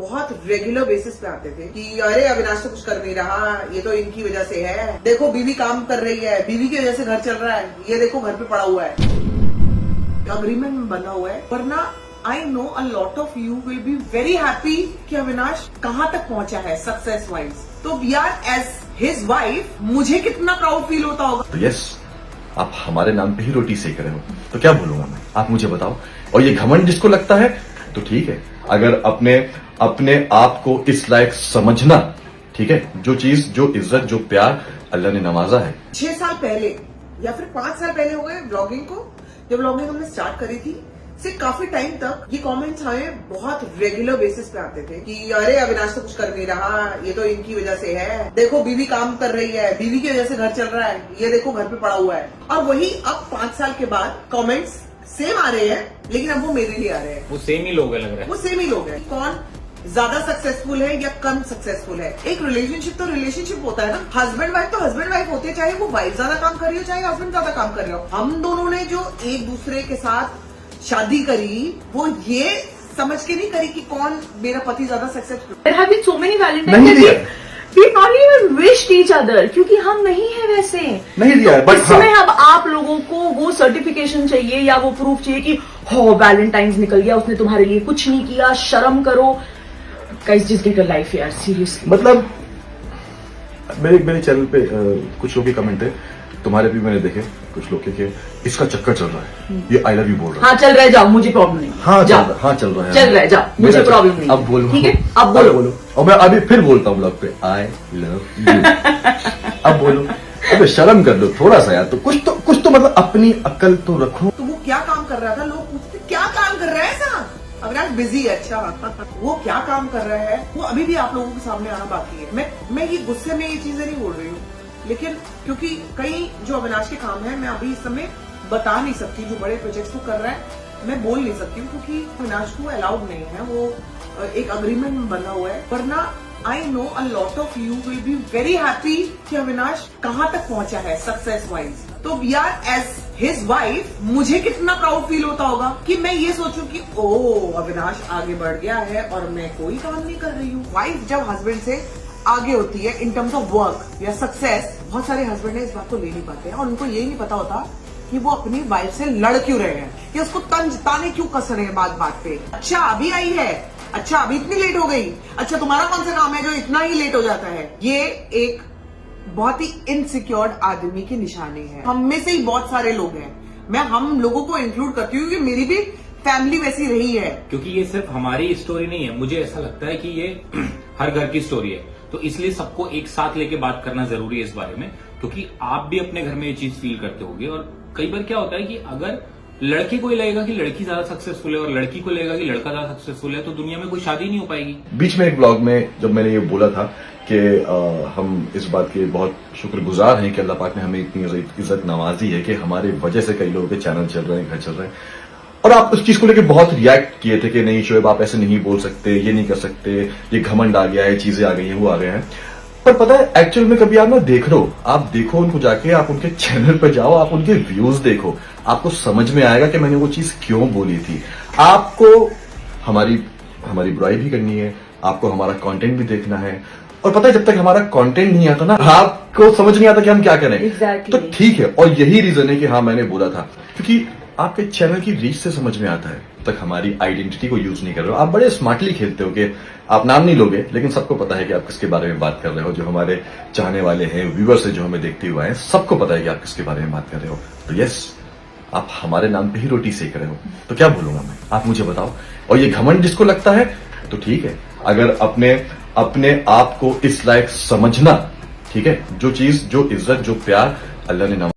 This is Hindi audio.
बहुत रेगुलर बेसिस पे आते थे कि अरे अविनाश तो कुछ कर नहीं रहा, ये तो इनकी वजह से है, देखो बीवी काम कर रही है, बीवी की वजह से घर चल रहा है, ये देखो घर पे पड़ा हुआ है, अग्रीमेंट में बंधा हुआ है। वरना I know a lot of you will be very happy कि अविनाश कहाँ तक पहुंचा है सक्सेस वाइज। तो यार एज हिज वाइफ मुझे कितना प्राउड फील होता होगा। तो यस, आप हमारे नाम पे ही रोटी सेक रहे हो, तो क्या बोलूंगा मैं, आप मुझे बताओ। और ये घमंड जिसको लगता है तो ठीक है, अगर अपने आप को इस लायक समझना, ठीक है, जो चीज, जो इज्जत, जो प्यार अल्लाह ने नवाजा है। 6 साल पहले या फिर 5 साल पहले हो गए ब्लॉगिंग को, जब ब्लॉगिंग हमने स्टार्ट करी थी, से काफी टाइम तक ये कमेंट्स हमें बहुत रेगुलर बेसिस पे आते थे कि अरे अविनाश तो कुछ कर नहीं रहा, ये तो इनकी वजह से है, देखो बीवी काम कर रही है, बीवी की वजह से घर चल रहा है, ये देखो घर पे पड़ा हुआ है। और वही अब 5 साल के बाद कमेंट्स सेम आ रहे हैं, लेकिन अब वो मेरे लिए आ रहे हैं। वो सेम ही लोग है, लग रहा है वो सेम ही लोग हैं। कौन ज्यादा सक्सेसफुल है या कम सक्सेसफुल है। एक रिलेशनशिप तो रिलेशनशिप होता है ना, हस्बैंड वाइफ तो हस्बैंड वाइफ होते हैं, चाहे वो वाइफ ज्यादा काम कर रही हो चाहे हस्बैंड ज्यादा काम कर रहे हो। हम दोनों ने जो एक दूसरे के साथ शादी करी, वो ये समझ के नहीं करी कि कौन मेरा पति ज्यादा successful. There have been so many Valentine's that we not even wished each other, क्योंकि हम नहीं है वैसे। नहीं दिया है, बट इसमें अब आप लोगों को वो सर्टिफिकेशन चाहिए या वो प्रूफ चाहिए कि हो वैलेंटाइंस निकल गया, उसने तुम्हारे लिए कुछ नहीं किया, शर्म करो। Guys just get a life यार, सीरियसली। मतलब मेरे चैनल पे कुछ लोग के कमेंट है, तुम्हारे भी मैंने देखे कुछ लोग के इसका चक्कर चल रहा है, ये आई लव यू बोल रहा है। हाँ चल रहा है, जाओ, मुझे प्रॉब्लम नहीं। हाँ जाओ, चल रहा है, चल रहा है, जाओ, मुझे प्रॉब्लम नहीं। अब बोलो, ठीक है, अब बोलो। और मैं अभी फिर बोलता हूँ ब्लॉग पे, आई लव यू। अब बोलो, अबे शर्म कर लो थोड़ा सा यार, तो कुछ तो मतलब अपनी अक्ल तो रखो। तो वो क्या काम कर रहा था, लोग पूछते क्या काम कर रहा है ऐसा। अविनाश बिजी है, अच्छा वो क्या काम कर रहा है, वो अभी भी आप लोगों के सामने आना बाकी है। मैं ये गुस्से में ये चीजें नहीं बोल रही हूँ, लेकिन क्योंकि कई जो अविनाश के काम है मैं अभी इस समय बता नहीं सकती, जो बड़े प्रोजेक्ट्स को कर रहा है मैं बोल नहीं सकती हूँ, क्योंकि अविनाश को अलाउड नहीं है, वो एक अग्रीमेंट में बना हुआ है। वरना I know a lot of you will be very happy कि अविनाश कहाँ तक पहुंचा है सक्सेस वाइज। तो यार एज हिज वाइफ मुझे कितना प्राउड फील होता होगा कि मैं ये सोचूं कि ओ अविनाश आगे बढ़ गया है और मैं कोई काम नहीं कर रही हूँ। वाइफ जब हस्बैंड से आगे होती है इन टर्म्स ऑफ वर्क या सक्सेस, बहुत सारे हस्बैंड इस बात को ले नहीं पाते हैं और उनको यही नहीं पता होता कि वो अपनी वाइफ से लड़ क्यों रहे हैं, कि उसको तंज ताने क्यों कस रहे हैं बात बात पे। अच्छा अभी आई है, अच्छा अभी इतनी लेट हो गई, अच्छा तुम्हारा कौन सा काम है जो इतना ही लेट हो जाता है। ये एक बहुत ही इनसिक्योर्ड आदमी की निशानी है। हम में से ही बहुत सारे लोग हैं, मैं हम लोगों को इंक्लूड करती हूँ, क्योंकि मेरी भी फैमिली वैसी रही है। क्योंकि ये सिर्फ हमारी स्टोरी नहीं है, मुझे ऐसा लगता है कि ये हर घर की स्टोरी है, तो इसलिए सबको एक साथ लेके बात करना जरूरी है इस बारे में, क्योंकि आप भी अपने घर में ये चीज फील करते होंगे। और कई बार क्या होता है कि अगर लड़के को लगेगा कि लड़की ज्यादा सक्सेसफुल है और लड़की को लगेगा कि लड़का ज्यादा सक्सेसफुल है, तो दुनिया में कोई शादी नहीं हो पाएगी। बीच में एक ब्लॉग में जब मैंने ये बोला था कि हम इस बात के बहुत शुक्रगुजार हैं कि अल्लाह पाक ने हमें इतनी इज्जत नवाजी है कि हमारे वजह से कई लोगों के चैनल चल रहे हैं, घर चल रहे हैं, और आप उस चीज को लेकर बहुत रिएक्ट किए थे कि नहीं शोएब आप ऐसे नहीं बोल सकते, ये नहीं कर सकते, ये घमंड आ गया है, चीजें आ गई हैं, वो आ गए हैं। पर पता है एक्चुअल में कभी आप ना आप देखो उनको जाके, आप उनके चैनल पर जाओ, आप उनके व्यूज देखो, आपको समझ में आएगा कि मैंने वो चीज क्यों बोली थी। आपको हमारी बुराई भी करनी है, आपको हमारा कंटेंट भी देखना है, और पता है जब तक हमारा कंटेंट नहीं आता ना, आपको समझ नहीं आता कि हम क्या करें। Exactly. तो ठीक है, और यही रीजन है कि हाँ मैंने बोला था, क्योंकि आपके चैनल की रीच से समझ में आता है, तक हमारी आइडेंटिटी को यूज नहीं कर रहे हो। आप बड़े स्मार्टली खेलते हो कि आप नाम नहीं लोगे, लेकिन सबको पता है कि आप किसके बारे में बात कर रहे हो। जो हमारे चाहने वाले हैं, व्यूअर्स हैं, जो हमें देखते हुए हैं, सबको पता है कि आप किसके बारे में बात कर रहे हो। तो यस, आप हमारे नाम पे ही रोटी सेक रहे हो, तो क्या बोलूंगा मैं, आप मुझे बताओ। और ये घमंड जिसको लगता है तो ठीक है, अगर अपने आप को इस लायक समझना, ठीक है, जो चीज, जो इज्जत, जो प्यार अल्लाह ने